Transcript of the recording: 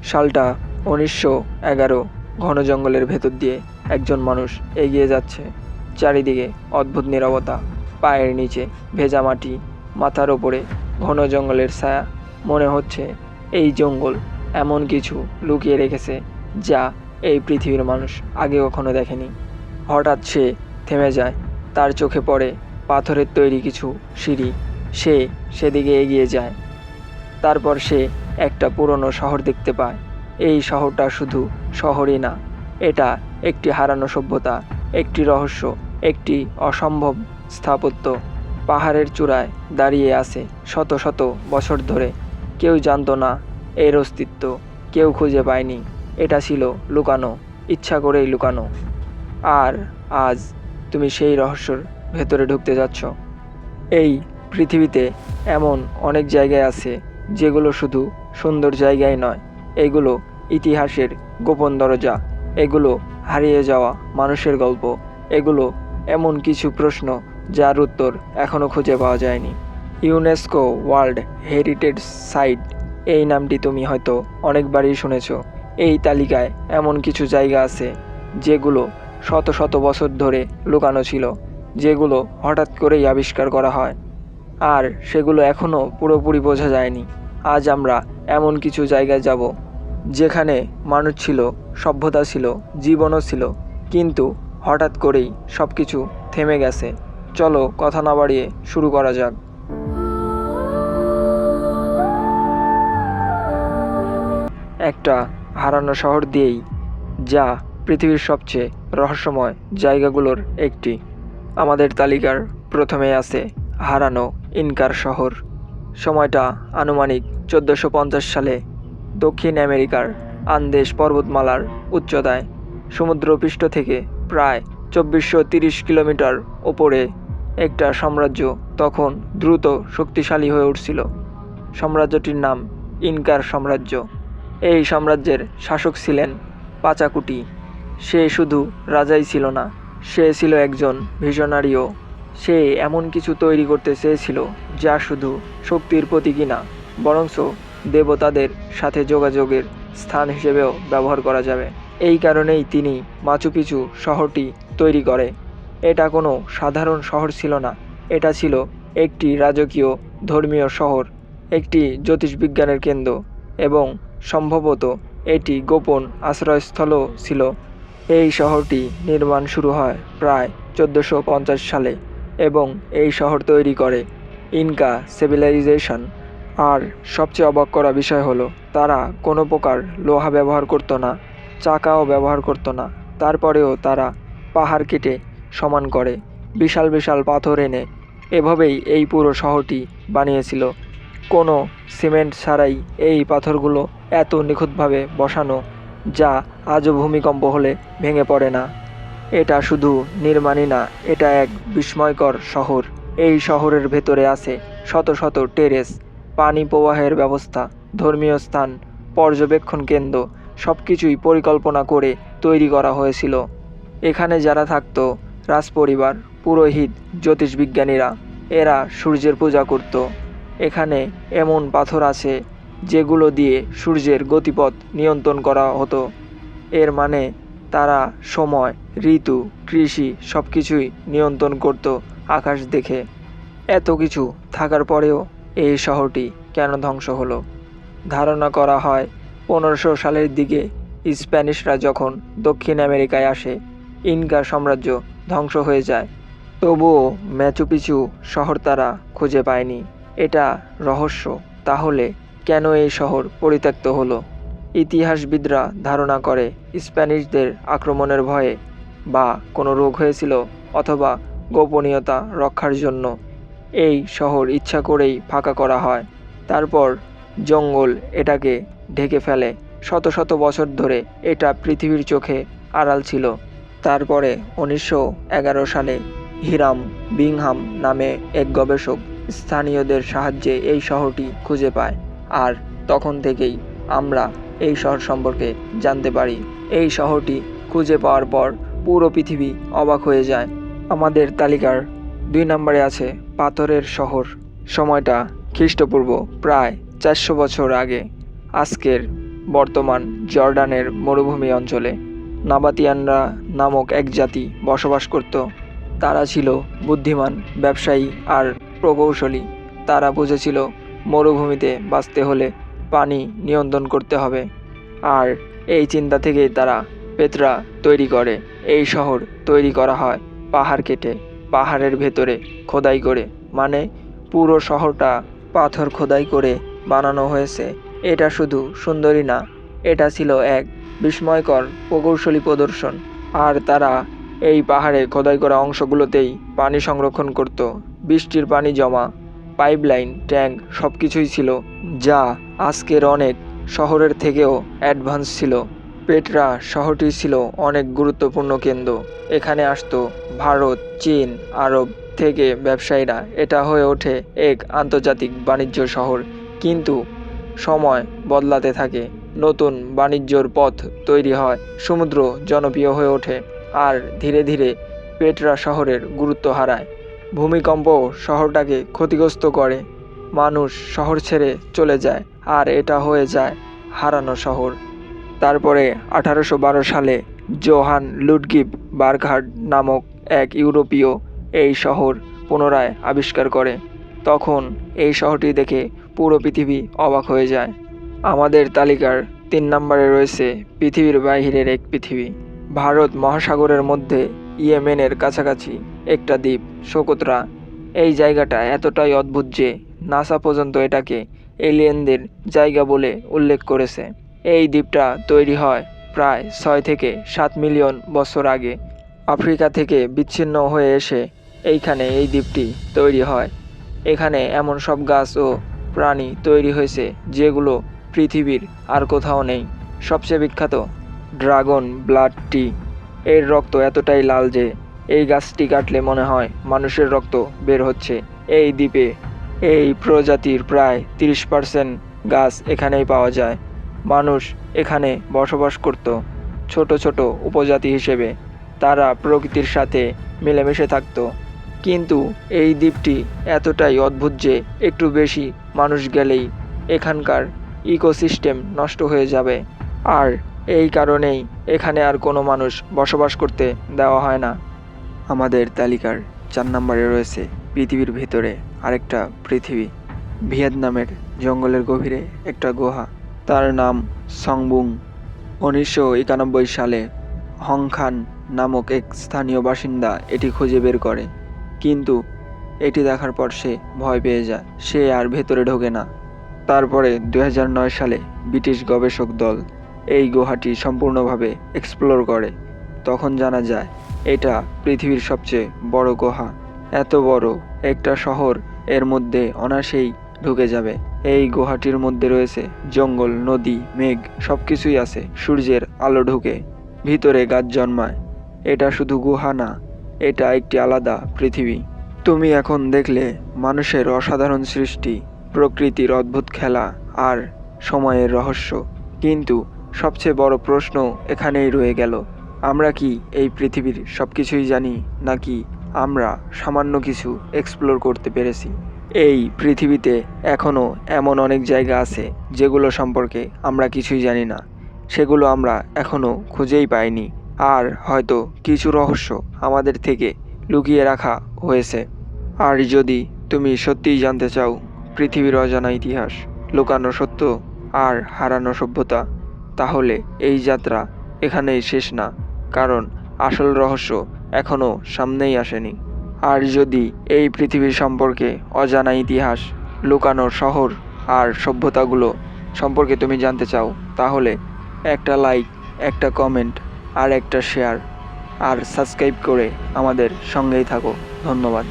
সালটা 1911। ঘন জঙ্গলের ভেতর দিয়ে একজন মানুষ এগিয়ে যাচ্ছে। চারিদিকে অদ্ভুত নীরবতা, পায়ের নিচে ভেজা মাটি, মাথার ওপরে ঘন জঙ্গলের ছায়া। মনে হচ্ছে এই জঙ্গল এমন কিছু লুকিয়ে রেখেছে যা এই পৃথিবীর মানুষ আগে কখনো দেখেনি। হঠাৎ সে থেমে যায়। তার চোখে পড়ে পাথরের তৈরি কিছু সিঁড়ি। সে সেদিকে এগিয়ে যায়। তারপর সে একটা পুরনো শহর দেখতে পায়। এই শহরটা শুধু শহরই না, এটা একটি হারানো সভ্যতা, একটি রহস্য, একটি অসম্ভব স্থাপত্য। পাহাড়ের চূড়ায় দাঁড়িয়ে আছে শত শত বছর ধরে। কেউ জানতো না এর অস্তিত্ব, কেউ খুঁজে পায়নি। এটা ছিল লুকানো, ইচ্ছা করেই লুকানো। আর আজ তুমি সেই রহস্যর ভেতরে ঢুকতে যাচ্ছ। এই পৃথিবীতে এমন অনেক জায়গায় আছে যেগুলো শুধু সুন্দর জায়গায় নয়, এগুলো ইতিহাসের গোপন দরজা। এগুলো হারিয়ে যাওয়া মানুষের গল্প। এগুলো এমন কিছু প্রশ্ন যার উত্তর এখনও খুঁজে পাওয়া যায়নি। ইউনেস্কো ওয়ার্ল্ড হেরিটেজ সাইট, এই নামটি তুমি হয়তো অনেকবারই শুনেছ। এই তালিকায় এমন কিছু জায়গা আছে যেগুলো শত শত বছর ধরে লুকানো ছিল, যেগুলো হঠাৎ করেই আবিষ্কার করা হয়, আর সেগুলো এখনও পুরোপুরি বোঝা যায়নি। আজ আমরা এমন কিছু জায়গায় যাব যেখানে মানুষ ছিল, সভ্যতা ছিল, জীবনও ছিল, কিন্তু হঠাৎ করেই সব কিছু থেমে গেছে। চলো কথা না বাড়িয়ে শুরু করা যাক। একটা হারানো শহর দিয়েই, যা পৃথিবীর সবচেয়ে রহস্যময় জায়গাগুলোর একটি। আমাদের তালিকার প্রথমে আছে হারানো ইনকার শহর। সময়টা আনুমানিক 1450 সালে। দক্ষিণ আমেরিকার আন্দেস পর্বতমালার উচ্চতায়, সমুদ্রপৃষ্ঠ থেকে প্রায় 2430 কিলোমিটার ওপরে একটা সাম্রাজ্য তখন দ্রুত শক্তিশালী হয়ে উঠছিল। সাম্রাজ্যটির নাম ইনকার সাম্রাজ্য। এই সাম্রাজ্যের শাসক ছিলেন পাচাকুটি। সে শুধু রাজাই ছিল না, সে ছিল একজন ভিশনারিও। সে এমন কিছু তৈরি করতে চেয়েছিল যা শুধু শক্তির প্রতীকী না, বরঞ্চ দেবতাদের সাথে যোগাযোগের স্থান হিসেবেও ব্যবহার করা যাবে। এই কারণেই তিনি মাচু পিচু শহরটি তৈরি করে। এটা কোনো সাধারণ শহর ছিল না, এটা ছিল একটি রাজকীয় ধর্মীয় শহর, একটি জ্যোতিষবিজ্ঞানের কেন্দ্র, এবং সম্ভবত এটি গোপন আশ্রয়স্থলও ছিল। এই শহরটি নির্মাণ শুরু হয় প্রায় 1450 সালে, এবং এই শহর তৈরি করে ইনকা সিভিলাইজেশন। আর সবচেয়ে অবাক করা বিষয় হলো, তারা কোনো প্রকার লোহা ব্যবহার করতো না, চাকাও ব্যবহার করতো না। তারপরেও তারা পাহাড় কেটে সমান করে বিশাল বিশাল পাথর এনে এভাবেই এই পুরো শহরটি বানিয়েছিল। কোনো সিমেন্ট ছাড়াই এই পাথরগুলো এত নিখুঁতভাবে বসানো যা আজও ভূমিকম্প হলে ভেঙে পড়ে না। এটা শুধু নির্মাণই না, এটা এক বিস্ময়কর শহর। এই শহরের ভেতরে আছে শত শত টেরেস, পানি প্রবাহের ব্যবস্থা, ধর্মীয় স্থান, পর্যবেক্ষণ কেন্দ্র, সব কিছুই পরিকল্পনা করে তৈরি করা হয়েছিল। এখানে যারা থাকতো, রাজপরিবার, পুরোহিত, জ্যোতিষবিজ্ঞানীরা, এরা সূর্যের পূজা করত। এখানে এমন পাথর আছে যেগুলো দিয়ে সূর্যের গতিপথ নিয়ন্ত্রণ করা হতো। এর মানে তারা সময়, ঋতু, কৃষি সব কিছুই নিয়ন্ত্রণ করত আকাশ দেখে। এত কিছু থাকার পরেও এই শহরটি কেন ধ্বংস হলো? ধারণা করা হয় 1500 সালের দিকে স্প্যানিশরা যখন দক্ষিণ আমেরিকায় আসে, ইনকা সাম্রাজ্য ধ্বংস হয়ে যায়। তবুও ম্যাচু পিচু শহর তারা খুঁজে পায়নি। এটা রহস্য। তাহলে কেন এই শহর পরিত্যক্ত হলো? ইতিহাসবিদরা ধারণা করে স্প্যানিশদের আক্রমণের ভয়ে, বা কোনো রোগ হয়েছিল, অথবা গোপনীয়তা রক্ষার জন্য এই শহর ইচ্ছা করেই ফাঁকা করা হয়। তারপর জঙ্গল এটাকে ঢেকে ফেলে। শত শত বছর ধরে এটা পৃথিবীর চোখে আড়াল ছিল। তারপরে 1911 সালে হিরাম বিংহাম নামে এক গবেষক স্থানীয়দের সাহায্যে এই শহরটি খুঁজে পায়। আর তখন থেকেই আমরা এই শহর সম্পর্কে জানতে পারি। এই শহরটি খুঁজে পাওয়ার পর পুরো পৃথিবী অবাক হয়ে যায়। আমাদের তালিকার 2 নম্বরে আছে পাথরের শহর। সময়টা খ্রিস্টপূর্ব প্রায় 400 বছর আগে। আজকের বর্তমান জর্ডানের মরুভূমি অঞ্চলে। নাবাতিয়ানরা নামক এক জাতি বসবাস করত। তারা ছিল বুদ্ধিমান, ব্যবসায়ী আর প্রকৌশলী। তারা বুঝেছিল মরুভূমিতে বাঁচতে হলে পানি নিয়ন্ত্রণ করতে হবে। আর এই চিন্তা থেকেই তারা পেত্রা তৈরি করে। এই শহর তৈরি করা হয় পাহাড় কেটে, পাহাড়ের ভেতরে খোদাই করে, মানে পুরো শহরটা পাথর খোদাই করে বানানো হয়েছে। এটা শুধু সুন্দরই না, এটা ছিল এক বিস্ময়কর প্রকৌশলী প্রদর্শন। আর তারা এই পাহাড়ে খোদাই করা অংশগুলোতেই পানি সংরক্ষণ করত। বৃষ্টির পানি জমা, পাইপলাইন, ট্যাঙ্ক সব কিছুই ছিল, যা আজকের অনেক শহরের থেকেও অ্যাডভান্স ছিল। পেট্রা শহরটি ছিল অনেক গুরুত্বপূর্ণ কেন্দ্র। এখানে আসতো ভারত, চীন, আরব থেকে ব্যবসায়ীরা। এটা হয়ে ওঠে এক আন্তর্জাতিক বাণিজ্য শহর। কিন্তু সময় বদলাতে থাকে, নতুন বাণিজ্যর পথ তৈরি হয়, সমুদ্র জনপ্রিয় হয়ে ওঠে, আর ধীরে ধীরে পেট্রা শহরের গুরুত্ব হারায়। ভূমিকম্প শহরটাকে ক্ষতিগ্রস্ত করে, মানুষ শহর ছেড়ে চলে যায়, আর এটা হয়ে যায় হারানো শহর। তারপরে 1812 সালে জোহান লুডগিভ বার্গহার্ড নামক এক ইউরোপীয় এই শহর পুনরায় আবিষ্কার করে। তখন এই শহরটি দেখে পুরো পৃথিবী অবাক হয়ে যায়। আমাদের তালিকার 3 নম্বরে রয়েছে পৃথিবীর বাইরের এক পৃথিবী। ভারত মহাসাগরের মধ্যে ইয়েমেনের কাছাকাছি একটা দ্বীপ, সোকোত্রা। এই জায়গাটা এতটাই অদ্ভুত যে নাসা পর্যন্ত এটাকে এলিয়েনদের জায়গা বলে উল্লেখ করেছে। এই দ্বীপটা তৈরি হয় প্রায় 6 থেকে 7 মিলিয়ন বছর আগে। আফ্রিকা থেকে বিচ্ছিন্ন হয়ে এসে এইখানে এই দ্বীপটি তৈরি হয়। এখানে এমন সব গাছ ও প্রাণী তৈরি হয়েছে যেগুলো পৃথিবীর আর কোথাও নেই। সবচেয়ে বিখ্যাত ড্রাগন ব্লাড টি। এর রক্ত এতটাই লাল যে এই গাছটি কাটলে মনে হয় মানুষের রক্ত বের হচ্ছে। এই দ্বীপে এই প্রজাতির প্রায় 30% গাছ এখানেই পাওয়া যায়। মানুষ এখানে বসবাস করত ছোট ছোট উপজাতি হিসেবে। তারা প্রকৃতির সাথে মিলেমিশে থাকত। কিন্তু এই দ্বীপটি এতটাই অদ্ভুত যে একটু বেশি মানুষ গেলেই এখানকার ইকোসিস্টেম নষ্ট হয়ে যাবে। আর এই কারণেই এখানে আর কোনো মানুষ বসবাস করতে দেওয়া হয় না। আমাদের তালিকার 4 নম্বরে রয়েছে পৃথিবীর ভিতরে আরেকটা পৃথিবী। ভিয়েতনামের জঙ্গলের গভীরে একটা গুহা, তার নাম সংবুং। 1991 সালে হং খান নামক এক স্থানীয় বাসিন্দা এটি খুঁজে বের করে। কিন্তু এটি দেখার পর সে ভয় পেয়ে যায়, সে আর ভেতরে ঢোকে না। তারপরে 2009 সালে ব্রিটিশ গবেষক দল এই গুহাটি সম্পূর্ণভাবে এক্সপ্লোর করে। তখন জানা যায় এটা পৃথিবীর সবচেয়ে বড় গুহা। এত বড় একটা শহর এর মধ্যে অনায়াসেই ঢুকে যাবে। এই গুহাটির মধ্যে রয়েছে জঙ্গল, নদী, মেঘ, সব কিছুই আছে। সূর্যের আলো ঢুকে ভিতরে গাছ জন্মায়। এটা শুধু গুহা না, এটা একটি আলাদা পৃথিবী। তুমি এখন দেখলে মানুষের অসাধারণ সৃষ্টি, প্রকৃতির অদ্ভুত খেলা আর সময়ের রহস্য। কিন্তু সবচেয়ে বড় প্রশ্ন এখানেই রয়ে গেল, আমরা কি এই পৃথিবীর সব কিছুই জানি, নাকি আমরা সামান্য কিছু এক্সপ্লোর করতে পেরেছি? এই পৃথিবীতে এখনও এমন অনেক জায়গা আছে যেগুলো সম্পর্কে আমরা কিছুই জানি না, সেগুলো আমরা এখনও খুঁজেই পাইনি। আর হয়তো কিছু রহস্য আমাদের থেকে লুকিয়ে রাখা হয়েছে। আর যদি তুমি সত্যিই জানতে চাও পৃথিবীর অজানা ইতিহাস, লুকানো সত্য আর হারানো সভ্যতা, তাহলে এই যাত্রা এখানেই শেষ না, কারণ আসল রহস্য এখনও সামনেই আসেনি। আর যদি এই পৃথিবীর সম্পর্কে অজানা ইতিহাস, লুকানো শহর আর সভ্যতাগুলো সম্পর্কে তুমি জানতে চাও, তাহলে একটা লাইক, একটা কমেন্ট আর একটা শেয়ার আর সাবস্ক্রাইব করে আমাদের সঙ্গেই থাকো। ধন্যবাদ।